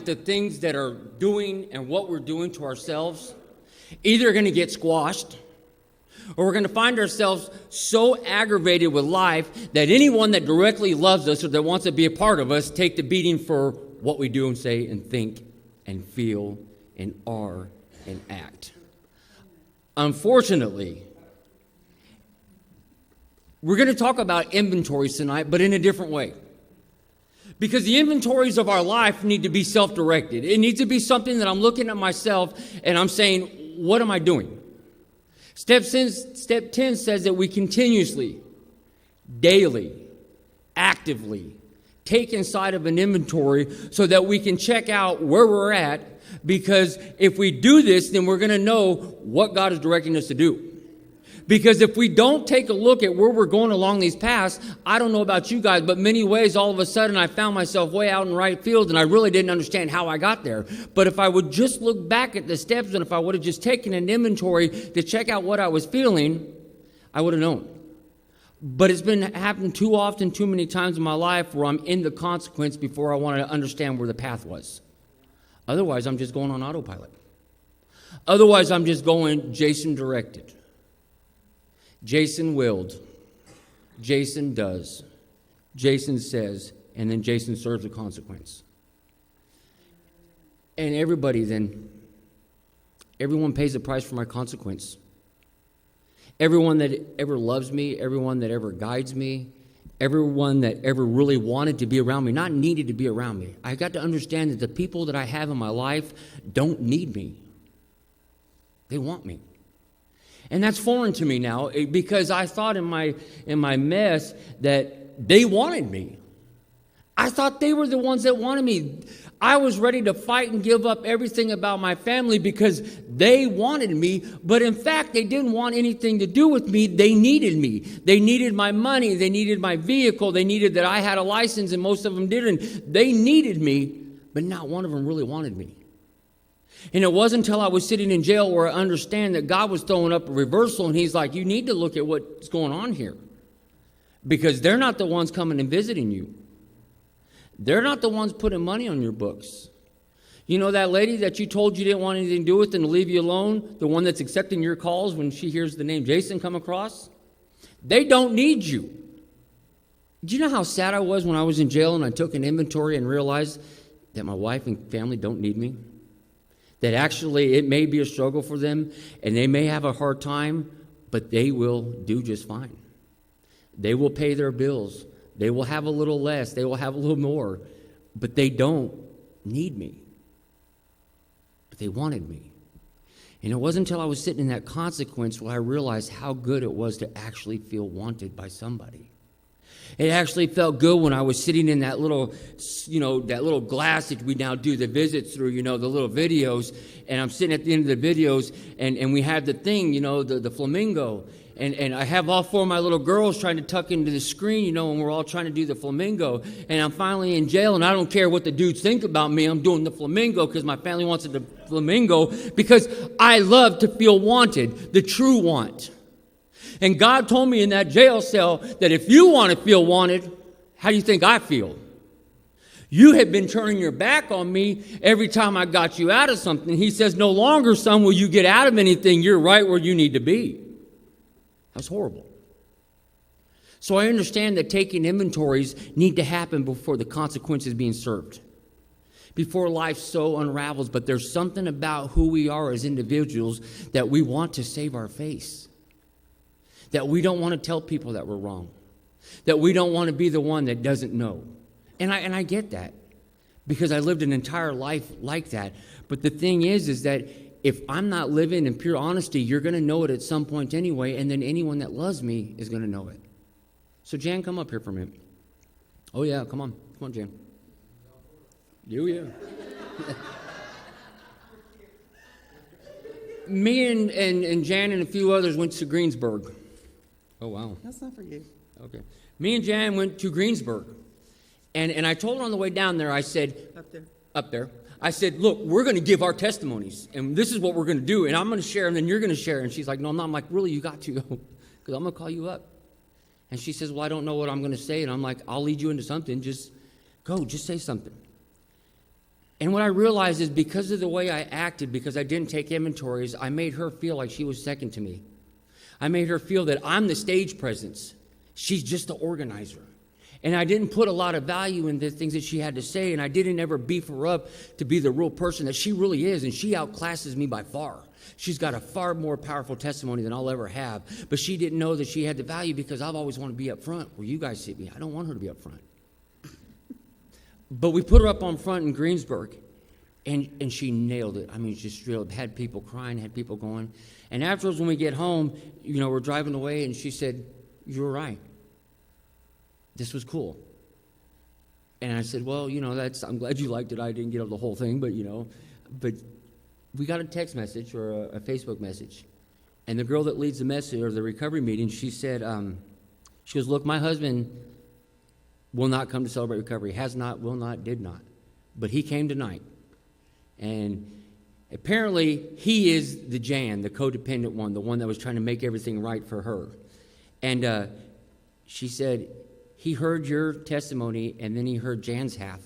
the things that are doing and what we're doing to ourselves either going to get squashed, or we're going to find ourselves so aggravated with life that anyone that directly loves us or that wants to be a part of us take the beating for what we do and say and think and feel and are and act. Unfortunately, we're going to talk about inventories tonight, but in a different way. Because the inventories of our life need to be self-directed. It needs to be something that I'm looking at myself and I'm saying, what am I doing? Step 10 says that we continuously, daily, actively take inside of an inventory so that we can check out where we're at, because if we do this, then we're going to know what God is directing us to do. Because if we don't take a look at where we're going along these paths, I don't know about you guys, but many ways, all of a sudden, I found myself way out in right field, and I really didn't understand how I got there. But if I would just look back at the steps, and if I would have just taken an inventory to check out what I was feeling, I would have known. But it's been happening too often, too many times in my life where I'm in the consequence before I wanted to understand where the path was. Otherwise, I'm just going on autopilot. Otherwise, I'm just going Jason directed. Jason willed, Jason does, Jason says, and then Jason serves the consequence. And everyone pays the price for my consequence. Everyone that ever loves me, everyone that ever guides me, everyone that ever really wanted to be around me, not needed to be around me. I got to understand that the people that I have in my life don't need me. They want me. And that's foreign to me now, because I thought in my mess that they wanted me. I thought they were the ones that wanted me. I was ready to fight and give up everything about my family because they wanted me. But in fact, they didn't want anything to do with me. They needed me. They needed my money. They needed my vehicle. They needed that I had a license, and most of them didn't. They needed me, but not one of them really wanted me. And it wasn't until I was sitting in jail where I understand that God was throwing up a reversal, and he's like, you need to look at what's going on here. Because they're not the ones coming and visiting you. They're not the ones putting money on your books. You know that lady that you told you didn't want anything to do with and to leave you alone? The one that's accepting your calls when she hears the name Jason come across? They don't need you. Do you know how sad I was when I was in jail and I took an inventory and realized that my wife and family don't need me? That actually it may be a struggle for them and they may have a hard time, but they will do just fine. They will pay their bills. They will have a little less. They will have a little more. But they don't need me. But they wanted me. And it wasn't until I was sitting in that consequence where I realized how good it was to actually feel wanted by somebody. It actually felt good when I was sitting in that little, that little glass that we now do the visits through, the little videos. And I'm sitting at the end of the videos, and we have the thing, the flamingo. And I have all four of my little girls trying to tuck into the screen, and we're all trying to do the flamingo. And I'm finally in jail, and I don't care what the dudes think about me. I'm doing the flamingo because my family wants the flamingo, because I love to feel wanted, the true want. And God told me in that jail cell that if you want to feel wanted, how do you think I feel? You have been turning your back on me every time I got you out of something. He says, no longer, son, will you get out of anything. You're right where you need to be. That's horrible. So I understand that taking inventories need to happen before the consequences being served, before life so unravels. But there's something about who we are as individuals that we want to save our face, that we don't want to tell people that we're wrong, that we don't want to be the one that doesn't know. And I get that, because I lived an entire life like that. But the thing is that if I'm not living in pure honesty, you're going to know it at some point anyway, and then anyone that loves me is going to know it. So Jan, come up here for a minute. Oh yeah, come on, Jan. You, yeah. Me and Jan and a few others went to Greensburg. Oh, wow. That's not for you. Okay. Me and Jan went to Greensburg. And I told her on the way down there, I said... Up there. I said, look, we're going to give our testimonies. And this is what we're going to do. And I'm going to share, and then you're going to share. And she's like, no, I'm not. I'm like, really, you got to go. Because I'm going to call you up. And she says, well, I don't know what I'm going to say. And I'm like, I'll lead you into something. Just go. Just say something. And what I realized is because of the way I acted, because I didn't take inventories, I made her feel like she was second to me. I made her feel that I'm the stage presence. She's just the organizer. And I didn't put a lot of value in the things that she had to say, and I didn't ever beef her up to be the real person that she really is, and she outclasses me by far. She's got a far more powerful testimony than I'll ever have, but she didn't know that she had the value because I've always wanted to be up front where you guys see me. I don't want her to be up front. But we put her up on front in Greensburg, and she nailed it. I mean, just drilled, had people crying, had people going. And afterwards, when we get home, we're driving away, and she said, "You were right. This was cool." And I said, "Well, I'm glad you liked it. I didn't get the whole thing, but we got a text message or a Facebook message." And the girl that leads the message or the recovery meeting, she said, she goes, "Look, my husband will not come to celebrate recovery. Has not, will not, did not. But he came tonight. And apparently he is the Jan, the codependent one, the one that was trying to make everything right for her." And she said, he heard your testimony, and then he heard Jan's half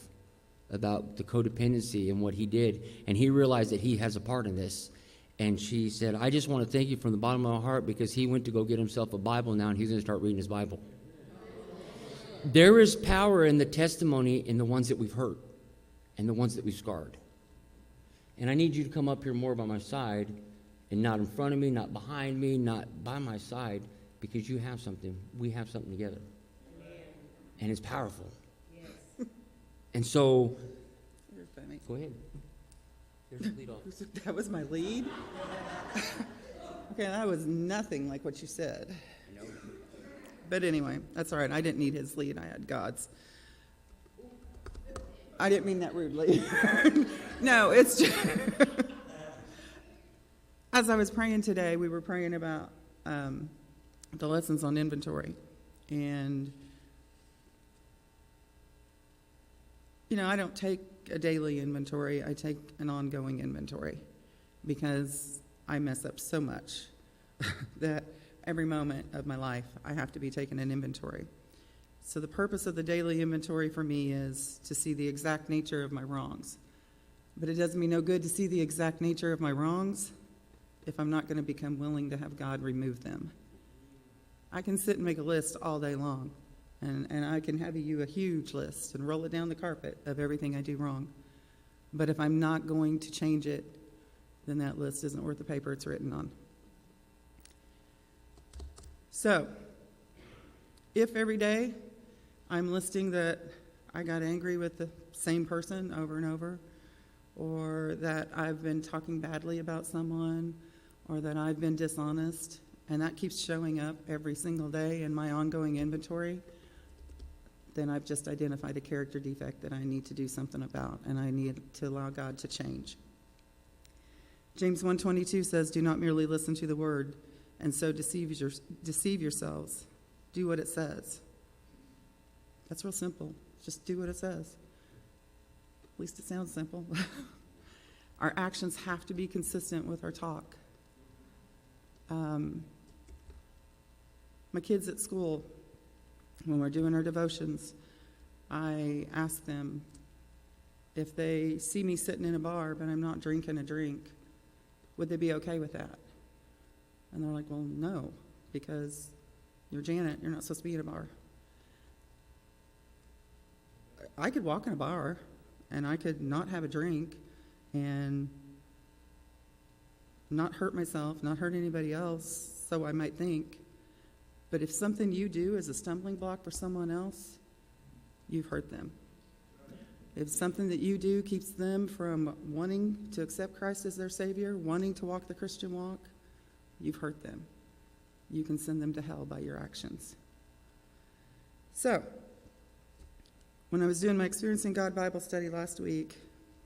about the codependency and what he did, and he realized that he has a part in this. And she said, "I just want to thank you from the bottom of my heart because he went to go get himself a Bible now, and he's going to start reading his Bible." There is power in the testimony in the ones that we've hurt and the ones that we've scarred. And I need you to come up here more by my side and not in front of me, not behind me, not by my side, because you have something. We have something together. And it's powerful. Yes. And so, You're funny. Go ahead. There's the lead off. That was my lead? Okay, that was nothing like what you said. I know. But anyway, that's all right. I didn't need his lead. I had God's. I didn't mean that rudely. No, it's just... As I was praying today, we were praying about the lessons on inventory. And, I don't take a daily inventory. I take an ongoing inventory because I mess up so much that every moment of my life I have to be taking an inventory. So the purpose of the daily inventory for me is to see the exact nature of my wrongs. But it does me no good to see the exact nature of my wrongs if I'm not going to become willing to have God remove them. I can sit and make a list all day long, and I can have you a huge list and roll it down the carpet of everything I do wrong. But if I'm not going to change it, then that list isn't worth the paper it's written on. So, if every day I'm listing that I got angry with the same person over and over, or that I've been talking badly about someone, or that I've been dishonest, and that keeps showing up every single day in my ongoing inventory, then I've just identified a character defect that I need to do something about, and I need to allow God to change. James 1:22 says, "Do not merely listen to the word, and so deceive yourselves. Do what it says." That's real simple. Just do what it says. At least it sounds simple. Our actions have to be consistent with our talk. My kids at school, when we're doing our devotions, I ask them if they see me sitting in a bar but I'm not drinking a drink, would they be okay with that? And they're like, "Well, no, because you're Janet, you're not supposed to be in a bar." I could walk in a bar and I could not have a drink and not hurt myself, not hurt anybody else, so I might think. But if something you do is a stumbling block for someone else, you've hurt them. If something that you do keeps them from wanting to accept Christ as their Savior, wanting to walk the Christian walk, you've hurt them. You can send them to hell by your actions. So, when I was doing my Experiencing God Bible study last week,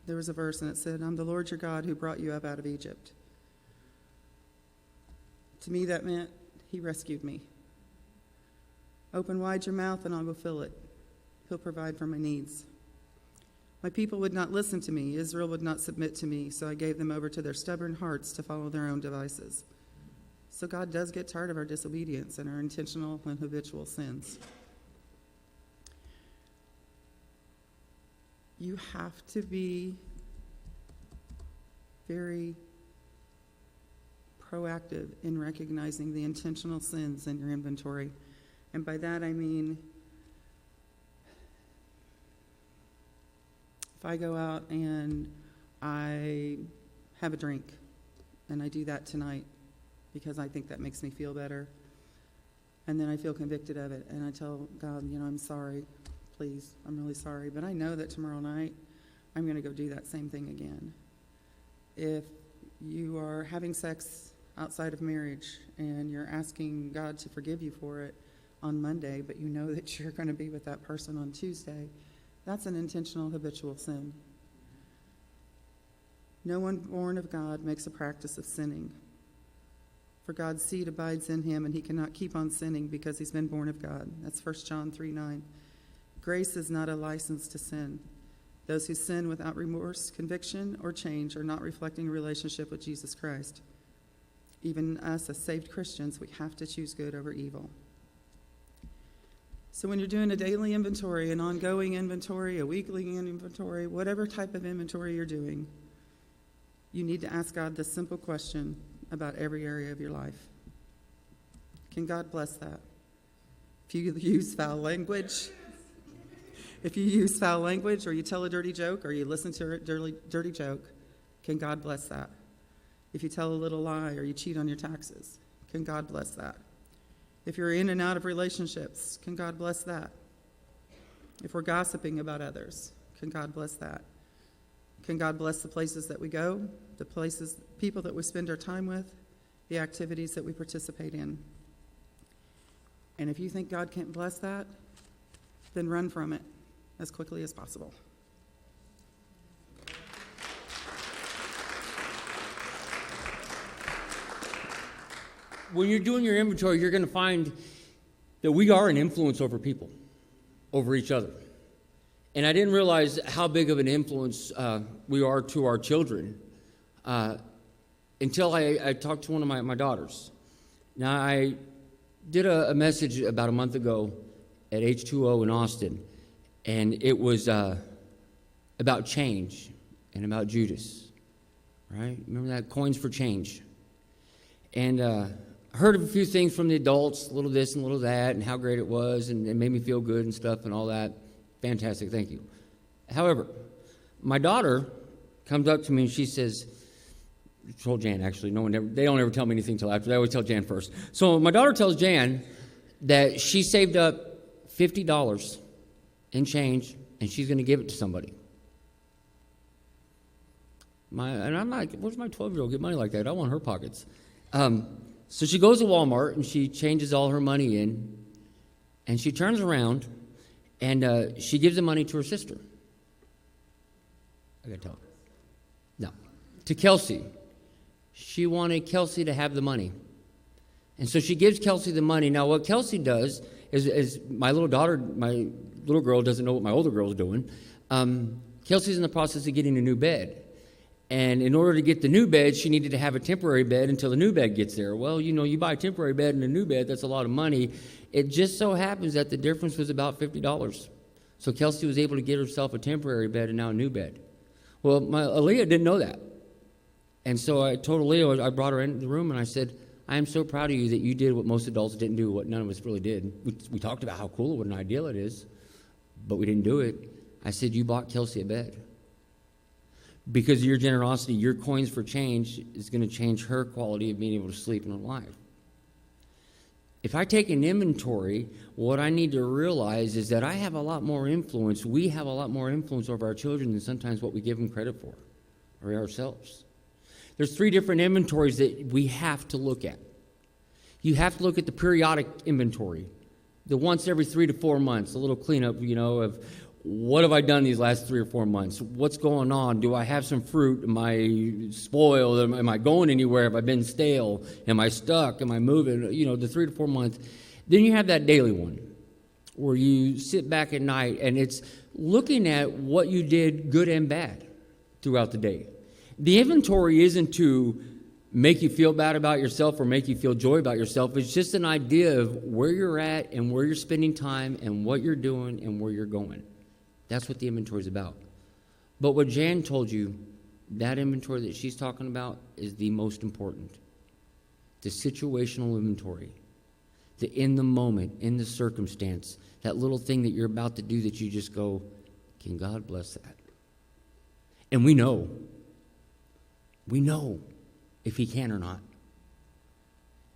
there was a verse and it said, "I'm the Lord your God who brought you up out of Egypt." To me, that meant he rescued me. Open wide your mouth and I will fill it. He'll provide for my needs. My people would not listen to me. Israel would not submit to me, so I gave them over to their stubborn hearts to follow their own devices. So God does get tired of our disobedience and our intentional and habitual sins. You have to be very proactive in recognizing the intentional sins in your inventory. And by that I mean, if I go out and I have a drink, and I do that tonight because I think that makes me feel better, and then I feel convicted of it, and I tell God, I'm sorry, please, I'm really sorry, but I know that tomorrow night I'm going to go do that same thing again. If you are having sex outside of marriage and you're asking God to forgive you for it on Monday, but you know that you're going to be with that person on Tuesday, that's an intentional habitual sin. No one born of God makes a practice of sinning. For God's seed abides in him, and he cannot keep on sinning because he's been born of God. That's 1 John 3:9. Grace is not a license to sin. Those who sin without remorse, conviction, or change are not reflecting a relationship with Jesus Christ. Even us as saved Christians, we have to choose good over evil. So when you're doing a daily inventory, an ongoing inventory, a weekly inventory, whatever type of inventory you're doing, you need to ask God this simple question about every area of your life. Can God bless that? If you use foul language, or you tell a dirty joke, or you listen to a dirty joke, can God bless that? If you tell a little lie, or you cheat on your taxes, can God bless that? If you're in and out of relationships, can God bless that? If we're gossiping about others, can God bless that? Can God bless the places that we go, people that we spend our time with, the activities that we participate in? And if you think God can't bless that, then run from it as quickly as possible. When you're doing your inventory, you're going to find that we are an influence over people, over each other. And I didn't realize how big of an influence we are to our children until I talked to one of my daughters. Now, I did a message about a month ago at H2O in Austin, and it was about change and about Judas, right? Remember that? Coins for change. And I heard a few things from the adults, a little this and a little that, and how great it was, and it made me feel good and stuff and all that. Fantastic, thank you. However, my daughter comes up to me and she says, she told Jan actually, they don't ever tell me anything until after, they always tell Jan first. So my daughter tells Jan that she saved up $50 in change and she's going to give it to somebody. And I'm like, where's my 12-year-old get money like that? I want her pockets. So she goes to Walmart and she changes all her money in, and she turns around and she gives the money to her sister. I gotta tell her. No, to Kelsey. She wanted Kelsey to have the money, and so she gives Kelsey the money. Now, what Kelsey does is my little girl doesn't know what my older girl's doing. Kelsey's in the process of getting a new bed. And in order to get the new bed, she needed to have a temporary bed until the new bed gets there. Well, you buy a temporary bed and a new bed, that's a lot of money. It just so happens that the difference was about $50. So Kelsey was able to get herself a temporary bed and now a new bed. Well, Aaliyah didn't know that. And so I told Aaliyah, I brought her into the room and I said, I am so proud of you that you did what most adults didn't do, what none of us really did. We talked about how cool, what an ideal it is, but we didn't do it. I said, you bought Kelsey a bed. Because of your generosity, your coins for change is going to change her quality of being able to sleep in her life. If I take an inventory, what I need to realize is that I have a lot more influence. We have a lot more influence over our children than sometimes what we give them credit for, or ourselves. There's 3 different inventories that we have to look at. You have to look at the periodic inventory, the once every 3 to 4 months, a little cleanup, of what have I done these last 3 or 4 months? What's going on? Do I have some fruit? Am I spoiled? Am I going anywhere? Have I been stale? Am I stuck? Am I moving? The 3 to 4 months. Then you have that daily one where you sit back at night and it's looking at what you did good and bad throughout the day. The inventory isn't to make you feel bad about yourself or make you feel joy about yourself. It's just an idea of where you're at and where you're spending time and what you're doing and where you're going. That's what the inventory is about. But what Jan told you that inventory that she's talking about is the most important. The situational inventory. The in the moment, in the circumstance, that little thing that you're about to do that you just go, can God bless that? And we know if he can or not.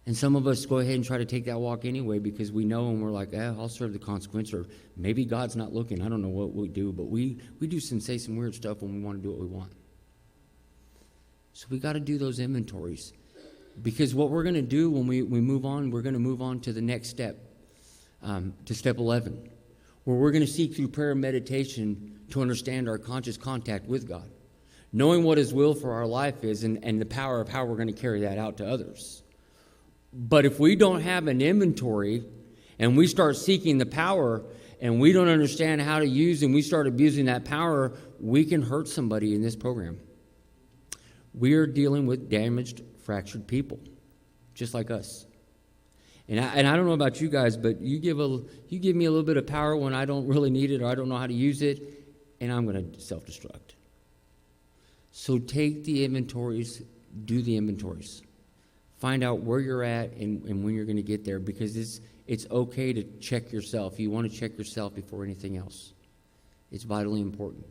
And some of us go ahead and try to take that walk anyway because we know and we're like, I'll serve the consequence, or maybe God's not looking. I don't know what we do, but we do say some weird stuff when we want to do what we want. So we got to do those inventories. Because what we're going to do when we move on, we're going to move on to the next step, to step 11, where we're going to seek through prayer and meditation to understand our conscious contact with God, knowing what his will for our life is and the power of how we're going to carry that out to others. But if we don't have an inventory and we start seeking the power and we don't understand how to use and we start abusing that power, we can hurt somebody in this program. We are dealing with damaged, fractured people, just like us. And I don't know about you guys, but you give me a little bit of power when I don't really need it or I don't know how to use it, and I'm going to self-destruct. So take the inventories, do the inventories. Find out where you're at and when you're going to get there, because it's okay to check yourself. You want to check yourself before anything else. It's vitally important.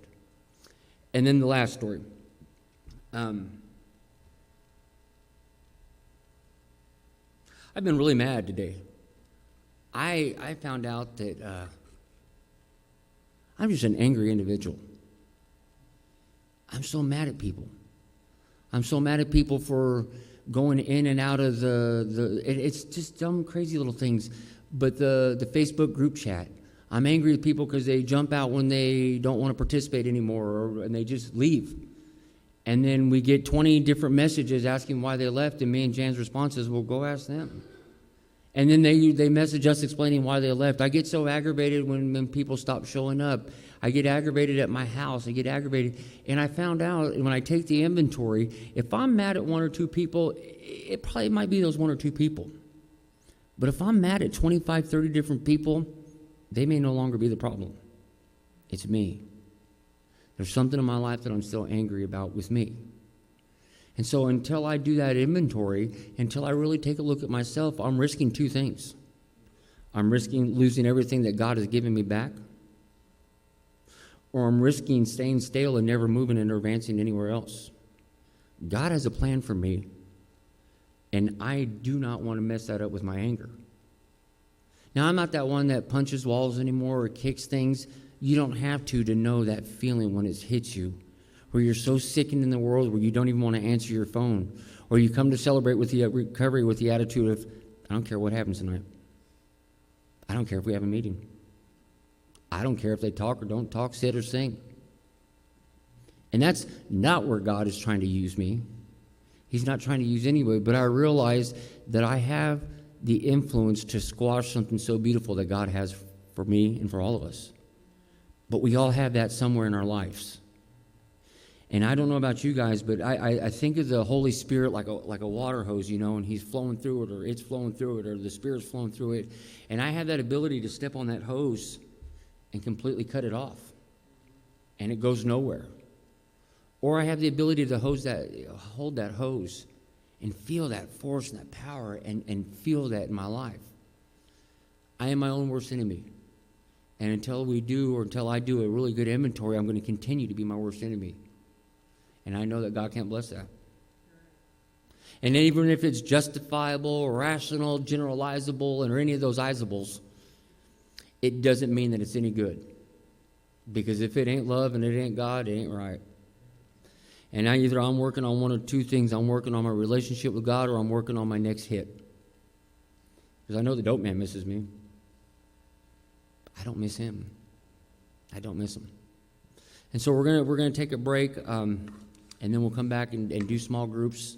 And then the last story. I've been really mad today. I found out that I'm just an angry individual. I'm so mad at people. I'm so mad at people for going in and out of it's just dumb, crazy little things. But the Facebook group chat, I'm angry at people because they jump out when they don't want to participate anymore, and they just leave. And then we get 20 different messages asking why they left, and me and Jan's response is, well, go ask them. And then they message us explaining why they left. I get so aggravated when people stop showing up. I get aggravated at my house. I get aggravated. And I found out when I take the inventory, if I'm mad at one or two people, it probably might be those one or two people. But if I'm mad at 25, 30 different people, they may no longer be the problem. It's me. There's something in my life that I'm still angry about with me. And so until I do that inventory, until I really take a look at myself, I'm risking two things. I'm risking losing everything that God has given me back, or I'm risking staying stale and never moving and advancing anywhere else. God has a plan for me, and I do not want to mess that up with my anger. Now, I'm not that one that punches walls anymore or kicks things. You don't have to know that feeling when it hits you, where you're so sickened in the world where you don't even want to answer your phone, or you come to celebrate with the recovery with the attitude of, I don't care what happens tonight. I don't care if we have a meeting. I don't care if they talk or don't talk, sit or sing. And that's not where God is trying to use me. He's not trying to use anybody, but I realize that I have the influence to squash something so beautiful that God has for me and for all of us. But we all have that somewhere in our lives. And I don't know about you guys, but I think of the Holy Spirit like a water hose, and he's flowing through it, or it's flowing through it, or the Spirit's flowing through it. And I have that ability to step on that hose and completely cut it off. And it goes nowhere. Or I have the ability to hold that hose and feel that force and that power and feel that in my life. I am my own worst enemy. And until I do a really good inventory, I'm going to continue to be my worst enemy. And I know that God can't bless that. And even if it's justifiable, rational, generalizable, or any of those isables, it doesn't mean that it's any good. Because if it ain't love and it ain't God, it ain't right. And now either I'm working on one or two things. I'm working on my relationship with God, or I'm working on my next hit. Because I know the dope man misses me. I don't miss him. I don't miss him. And so we're gonna take a break, and then we'll come back and do small groups.